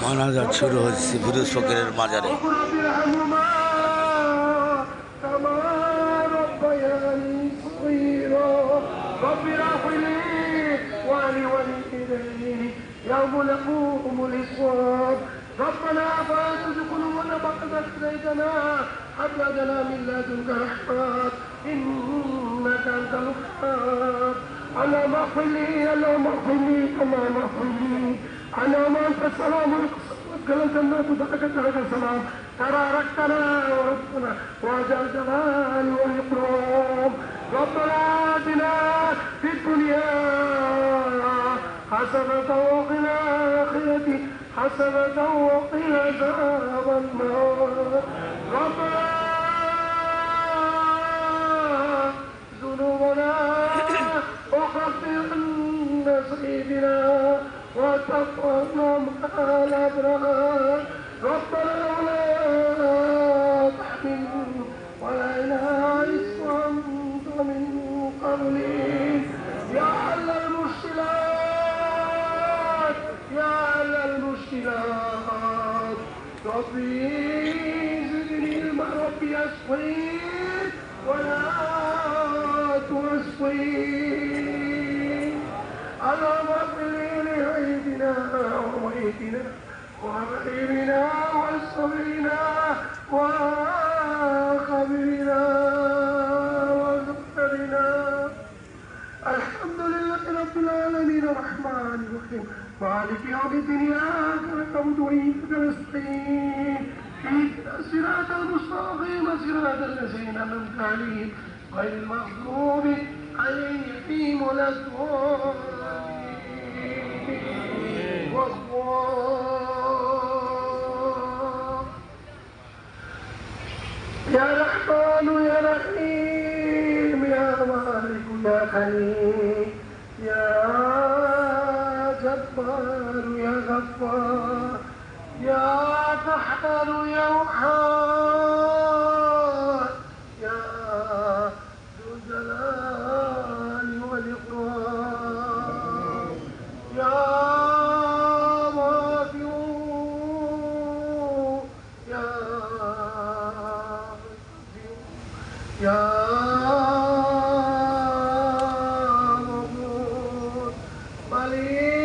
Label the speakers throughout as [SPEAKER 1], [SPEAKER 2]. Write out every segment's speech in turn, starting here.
[SPEAKER 1] মানাজাত শুরু হচ্ছে ফিরোজ ফকিরের মাজারে।
[SPEAKER 2] يوم يقوم الحساب ربنا فاتج قلوبنا بعد إذ هديتنا هب لنا من لدنك رحمة إنك أنت الوهاب اللهم اغفر لي اللهم اغفر لي اللهم اغفر لي اللهم أنت السلام وادخل الجنة درجتك السلام تباركتنا وربنا وجل الجلال والإكرام ربنا آتنا في الدنيا حسنة وقنا الآخرة حسنة وقنا عذاب النار ربنا ذنوبنا وكفر عنا سيئاتنا وتوفنا مع الأبرار ربنا ولا تحمل علينا إصرا من قبلي يا أهل المشكلات يا أهل المشكلات ربي زدني علما ربي أسقين ولا تسقين اللهم اغفر لي لعيدنا وميتنا وغريبنا وصغيرنا وخبرنا وزبرنا الحمد لله رب العالمين الرحمن الرحيم مالك يوم الدين إياك نعبد وإياك نستعين اهدنا الصراط المستقيم صراط الذين أنعمت عليهم غير المغضوب عليهم ولا الضالين يا رحمن يا رحيم يا مالك يا حليم يا جبار يا غفار يا قهار يا وهاب يا ذو الجلال والإكرام يا رافع يا مغفور مليك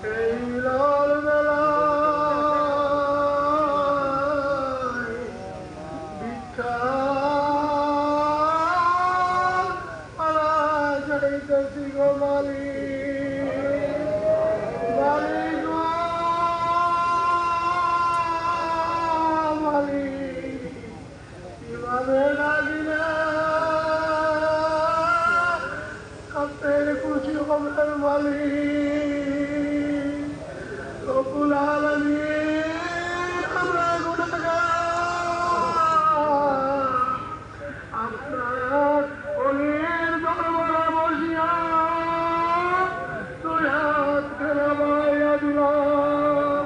[SPEAKER 2] إلى الملاك بك على جيدتك مليك رب العالمين আমরা গুনাহগার আপনার অলির দরবারে বসিয়া দুই হাত খানা বাড়াইয়া দিলাম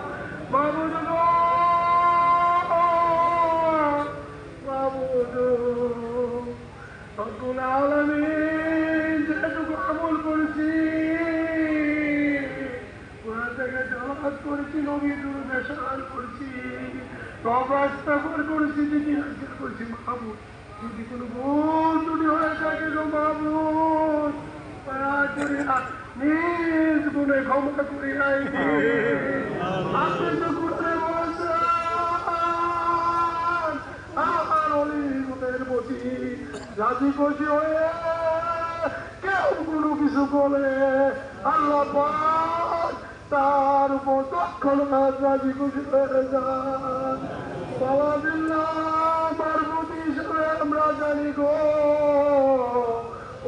[SPEAKER 2] মাবুদ গো মাবুদ রব্বুল আলামিন যেটুকু আমল করেছি করেছি নবী দুরূদে সালাম করেছি তওবা ইস্তিগফার করেছি জিকির করেছি মাহবুব যদি কোনো ভুল ত্রুটি হয়ে থাকে গো মাহবুব দয়া করে নিজ গুণে ক্ষমা করে নাই আপনি তো কোরআনে বলেছেন আমার ওলি গুণের প্রতি রাজি খুশি হয়ে কেউ কোনো কিছু বলে আল্লাহ পাক তার উপর তৎক্ষণাৎ রাজি খুশি হয়ে যান বাবা বিল্লাহ পার্বতী হিসেবে আমরা জানি গো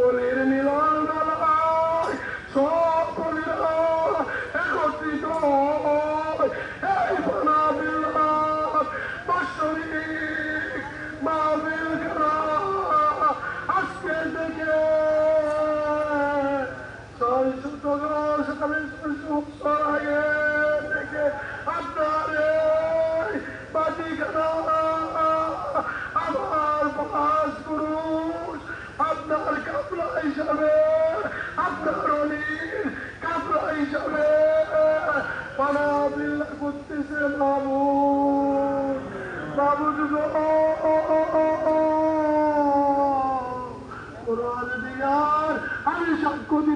[SPEAKER 2] অলির মিলন বেলায় সব অলিরা একত্রিত এই বানা বিল্লাহ বাৎসরিক মাহফিল করা আজকে থেকে 614 সালে আগে থেকে আপনার বাটিখানা আমার 5 পুরুষ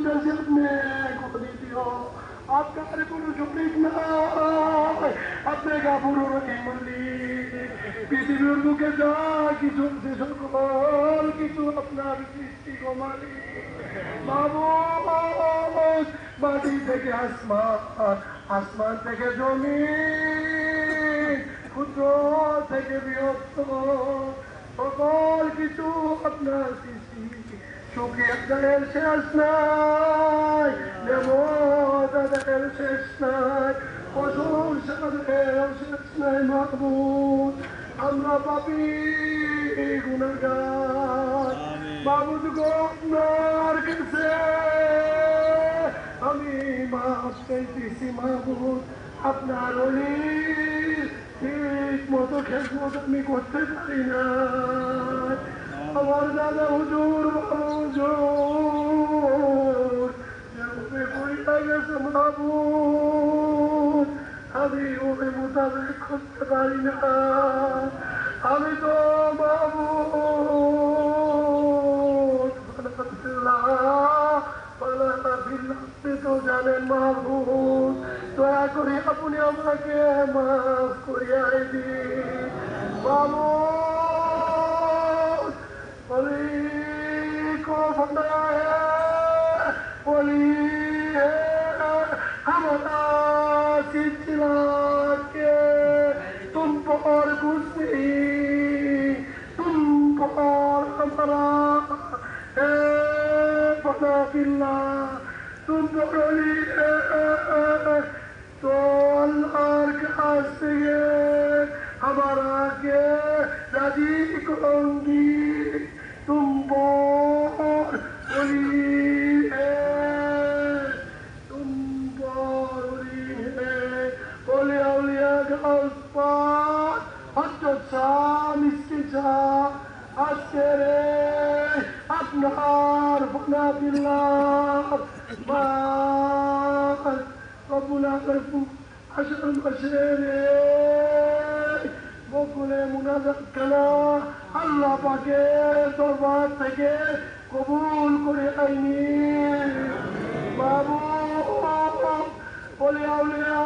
[SPEAKER 2] চাইছি আপনি করে দিও আপনার কোনো শরীর নাই আপনি গাবুর মালিক পৃথিবীর বুকে যা কিছু আছে সকল কিছু আপনার সৃষ্টি গো মালিক মাবুদ মাটি থেকে আসমান আসমান থেকে জমিন ক্ষুদ্র থেকে বৃহত্তর সকল কিছু আপনার সৃষ্টি সুখের দায়ের শেষ নাই নেমতাদের শেষ নাই প্রশংসাদের শেষ নাই মাহবুদ আমরা পাপি গুনাহগার মাহবুদ গো আপনার কাছে আমি মাফ চাইতেছি মাহবুদ আপনার অলির ঠিক মতো খেদমত আমি করতে পারি না আমার দাদা হুজুর বাবা হুজুর কইটা গেছে মাহবুদ আমি ওই মোতাবেক করতে পারি না আমি তো মাহবুদ আপনি তো জানেন মাহবুদ দয়া করে আপনি আমাকে মাফ করিয়া দিন মাহবুদ বলি को बंदा है बोली है हमारा सिलसिला के तुम पर गुस्से तुम पर हमारा है बना बिल्ला तुम बोली तो अल्लाह का से हमारा के राजी करूंगी तुम पर बोली है तुम पर बोली है बोले अलिया गल्पात हत्या चा मिस्की चा अस्केरे अपनार बना बिल्लाह मार कबूला करफू अशर मशरे বকুলে মুনাজাত খেলা আল্লাহ পাকে দরবার থেকে কবুল করে আইনি বাবু বলে আউলিয়া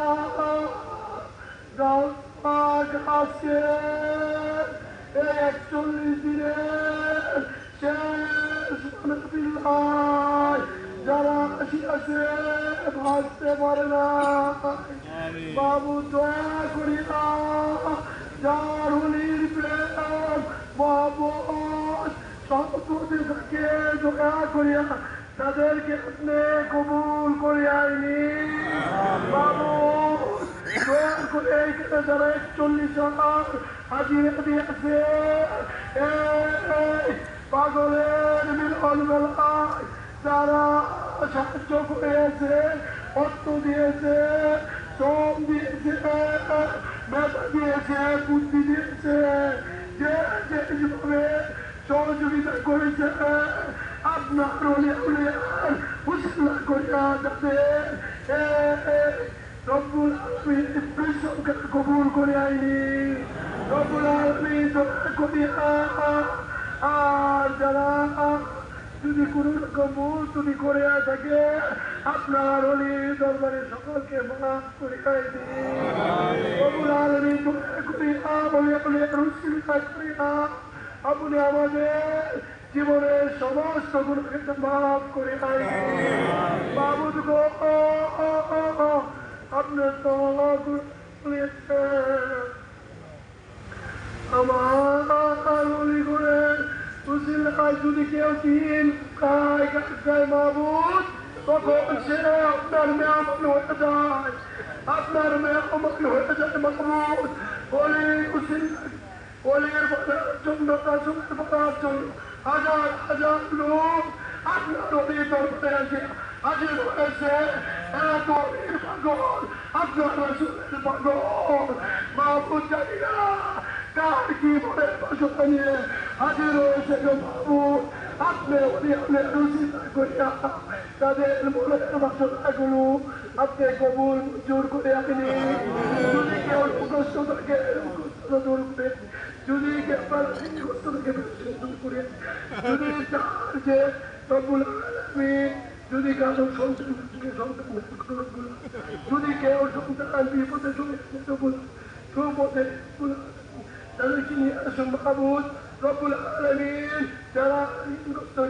[SPEAKER 2] গাছ পাক আছে 41 দিনের শেষ মানবিল্লাহ যারা আসিয়াছে ভাসতে পারে না বাবু দয়া করিয়া যার হলির প্রেম মহব্বত সম্পত্তি থেকে দয়া করিয়া তাদেরকে আপনি কবুল করিয়া আইনি বাবু দয়া করে এখানে যারা 41 জন হাজিরা দিয়েছে পাগলের মিলন মেলায় যারা সাহায্য করেছে অর্থ দিয়েছে শ্রম দিয়েছে মেধা দিয়েছে বুদ্ধি দিয়েছে যে যেভাবে সহযোগিতা করেছে আপনার উৎসাহ করিয়া যাতে রব্বুল আলামিন সংখ্যা কবুল করে আইনি রব্বুল আলামিন দয়া করিয়া আর যারা যদি কোনো রকম ভুল যদি করে থাকে আপনার অলি দরবারে সকলকে মাফ করে রব্বুল আলামিন দয়া করিয়া বলে করিয়া আপনি আমাদের জীবনের সমস্ত গুণকে মাফ করে মাহবুদ গো আপনার তো আমার অলি করে যদি কেউ দিন খায় মাহবুদ তখন সে আপনার মেহমান হয়ে যায় আপনার মেহমান হয়ে যায় মাহবুদ অলির জন্য রাসূলের বলার জন্য হাজার হাজার লোক আপনার অলি দরবারে আসে হাজির হয়েছে এত অলির পাগল আপনার রাসূলের পাগল মাহবুদ জানি না কার কি মনের বাসনা নিয়ে হাজির হয়েছে মাহবুদ আপনি অলি আপনি রুচিতা করিয়া তাদের মনের বাসনাগুলো আপনি কবুল মঞ্জুর করে আপনি যদি কেউ কষ্ট থাকে দূর করে যদি কেউ কষ্ট থাকে দূর করে যদি চান যে রব্বুল আলামিন যদি কারো সন্তান থেকে সন্তান যদি কেউ সন্তান বিপদে চলে সুপথে তাদেরকে নিয়ে আসুন মাহবুদ রব্বুল আলামিন যারা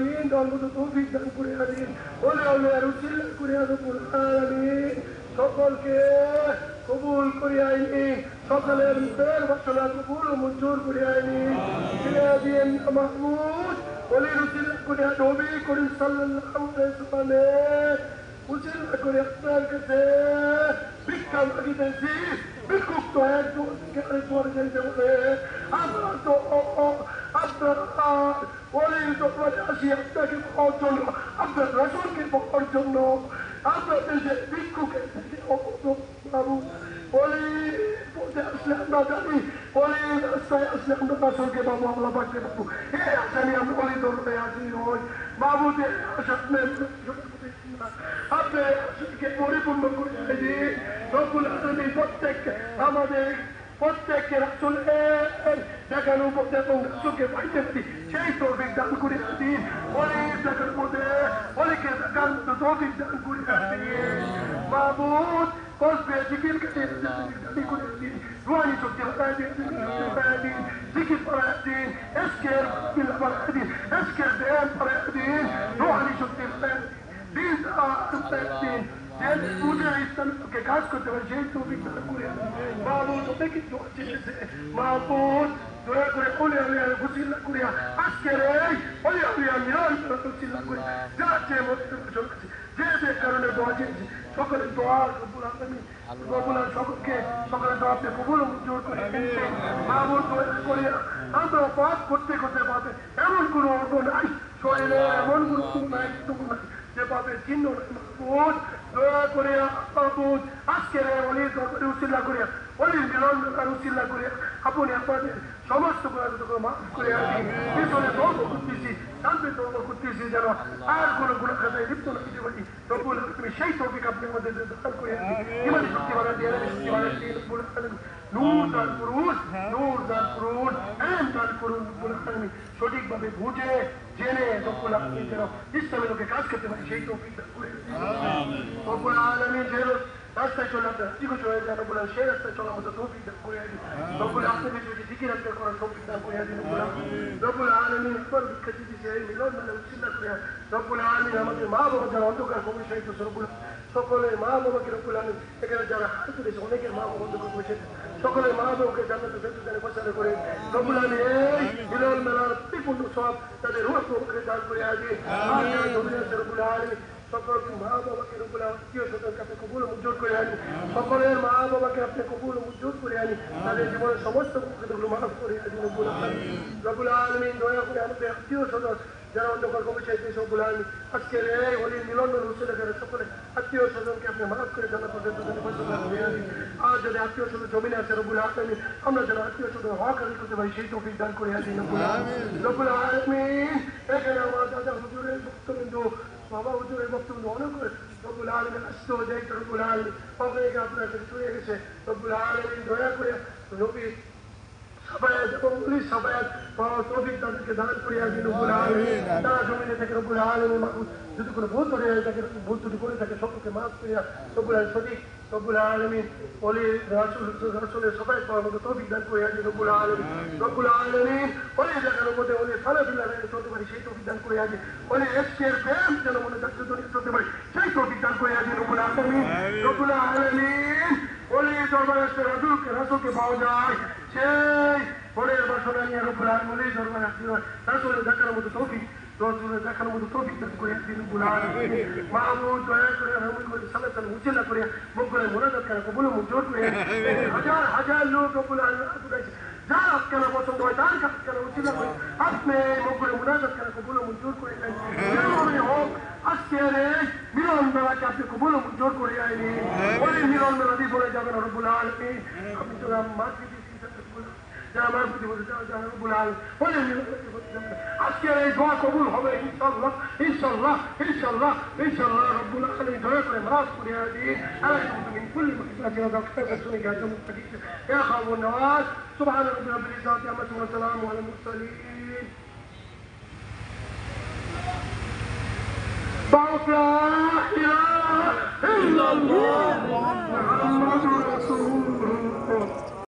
[SPEAKER 2] ঋণ দলগত তৌফিক দান করে আছেন ওলে ওলে আর উচিল্লা করে রব্বুল আলামিন সকলকে কবুল করে আইনি সকলের মুখের বাসনা কবুল ও মঞ্জুর করে আইনি ফিরে দিন মাহমুদ ওলির উচিল্লা করে নবী করিম সাল্লাল্লাহু আলাইহি ওয়াসাল্লামের উচিল্লা করে আপনার কাছে ভিক্ষা মাগিতেছি ভিক্ষুক তো একজনকে আরেকবার যেতে বলে আমরা তো আপনার ওলির দরবারে আসি আপনাকে পাওয়ার জন্য আপনার রাসূলকে পাওয়ার জন্য আপনাদের যে ভিক্ষুকের বাবু ওলি পথে আসলে আমরা জানি ওলি রাস্তায় আসলে আমরা রাসূলকে পাবো আল্লাহ পাককে পাবো এই আশানি আমরা ওলি দরবারে আসি হই বাবুদের আশা আপনি আশাকে পরিপূর্ণ করে দিন রব্বুল আলামিন আমাদের প্রত্যেককে রাসূলের দেখানো পথে এবং রাসূলকে পাইতে পারি সেই তৌফিক দান করে দিন অনেক দেখার মধ্যে অনেকে দেখার মতো তৌফিক দান করে দিন মাহবুদ কসবে জিকির করে দিন রুহানি শক্তি বাড়ায় দিন জিকির বাড়ায় দিন এসকের বিল্লাহ বাড়ায় দিন এসকের দেন বাড়ায় দিন রুহানি শক্তি বাড়ায় দিন पूजा इस्लाम के काज करते हुए जय तो भी करे माहबूब तो देखी तो अच्छे से माहबूब দয়া করে ওলে ওলে গুছিলা করিয়া আজকে রে ওলে ওলে মিরান গুছিলা করে যাচ্ছে মত চলছে যে কারণে দোয়া চেয়েছি সকলে দোয়া রব্বুল আলামিন রব্বুল সকলকে সকলে দোয়াতে কবুল মঞ্জুর করে মাহবুব দয়া করিয়া আমরা পাপ করতে করতে পাবে এমন কোনো অর্থ নাই শরীরে এমন কোনো নাই যে পাবে চিহ্ন মাহবুব দয়া করিয়া মাহবুব আজকে রে ওলি দরবারে উছিলা করিয়া ওলি মিলন উছিলা করিয়া আপনি আপনাদের সমস্ত গুণাগুলো মাফ করে আসি পিছনে তর্ক করতেছি শান্তি তর্ক করতেছি যেন আর কোনো গুণ খাতায় লিপ্ত না দিতে পারি রব্বুল আলামিন সেই তৌফিক আপনি আমাদের দান করে আসি ইমানি শক্তি বাড়া দিয়ে শক্তি বাড়া দিয়ে রব্বুল আলামিন নূর দান করুন ইলম দান করুন রব্বুল আলামিন সঠিকভাবে বুঝে জেনে রব্বুল আলামিন যেন ইসলামের লোকে কাজ করতে পারি সেই তৌফিক দান করে রব্বুল আলামিন যেন রাস্তায় চলে আপনার জিজ্ঞেস হয়ে যায় রব্বুল আলামিন সেই রাস্তায় চলার মতো তৌফিক দান করে আসি রব্বুল আলামিন যদি জিকির আজকাল করার তৌফিক দান করে আসি রব্বুল আলামিন পর বিখ্যাত দিয়েছে এই মিলন মানে উচ্ছিন্ন করে রব্বুল আলামিন আমাদের মা বাবা যারা অন্ধকার কবি সাহিত্য রব্বুল সকলের মা বাবাকে রব্বুল আলামিন এখানে যারা হাত তুলেছে অনেকের মা বাবা অন্ধকার বসে সকলের মা বাবাকে জান্নাতে ফেরদৌসে পৌঁছানো করে রব্বুল আলামিন এই মিলন মেলার পরিপূর্ণ সব তাদের রূহ করে দান করে আসি রব্বুল আলামিন সকল মা বাবাকে রব্বুল আত্মীয় স্বজনকে আপনি কবুল মঞ্জুর করে আনি সকলের মা বাবাকে আপনি কবুল মঞ্জুর করে আনি তাদের জীবনের সমস্ত দুঃখগুলো মাফ করে আনি রব্বুল আলামিন দয়া করে আমাদের আত্মীয় স্বজন যারা অন্ধকার কবি চাইতে রব্বুল আলামিন আজকের এই হোলির মিলন অনুষ্ঠানে যারা সকলে আত্মীয় স্বজনকে আপনি মাফ করে জানা পর্যন্ত আর যদি আত্মীয় স্বজন জমিনে আছে রব্বুল আলামিন আমরা যেন আত্মীয় স্বজন হক আদায় করতে পারি সেই তৌফিক দান করে আনি রব্বুল আলামিন এখানে আমার দাদা হুজুরের বক্তব্য বাবা হুজুরের বক্তব্য অনেক করে রব্বুল আলামিন আসতে যাই রব্বুল আলামিন অনেকে আপনার কাছে চলে গেছে রব্বুল আলামিন দয়া করে নবী সাবায়াত এবং পুলিশ সাবায়াত পাওয়ার তৌফিক তাদেরকে দান করে আসি রব্বুল আলামিন তারা জমিনে থেকে রব্বুল আলামিন যদি কোনো ভুল ধরে থাকে ভুল ত্রুটি করে থাকে সকলকে মাফ করে রব্বুল আলামিন সঠিক রব্বুল আলামিন ওলি রাসূলের সবাই পাওয়ার মতো তৌফিক দান করে আসি রব্বুল আলামিন ওলি দেখানোর মধ্যে ওলি সালাফিল্লাহ চলতে পারি সেই তৌফিক দান করে আসি ওলি এসকের প্রেম যেন মনে থাকতে চলতে পারি সেই তৌফিক দান করে আসি রব্বুল আলামিন ওলি দরবারে রাসূলকে পাওয়া যায় সেই পরের বাসনা নিয়ে রব্বুল আলামিন ওলি দরবারে রাসূলের দেখানোর মতো তৌফিক রসুলের দেখানোর মতো তৌফিক দান করে দিন রব্বুল আলামিন মাহমুদ দয়া করে রহমত করে সালাত উচিলা করে মুখ করে মুনাজাত করে কবুল মঞ্জুর করে হাজার হাজার লোক রব্বুল আলামিন আতুরাইছে যার আপনারা পছন্দ হয় তার কাছে কেন উচিলা করে আপনি মুখ করে মুনাজাত করে কবুল মঞ্জুর করে দেন যেমন হোক আজকের এই মিলন মেলাকে আপনি কবুল মঞ্জুর করে আইনি ওই মিলন মেলা দিয়ে বলে যাবেন রব্বুল আলামিন আপনি তো মাতৃ আজকের এই দোয়া কবুল হবে ইনশাআল্লাহ ইনশাআল্লাহ ইনশাআল্লাহ ইনশাআল্লাহ রব্বুল আলামিন দয়া করে মাফ করে দিন আলাইকুম মিন কুল্লি মাহসানাতিন দাওয়াতুন গাজম তাকিত ইয়া খাওয়ান নওয়াজ সুবহান রাব্বিল ইজ্জাতি amma yasifun wa salamun alal mursalin صوت لا إله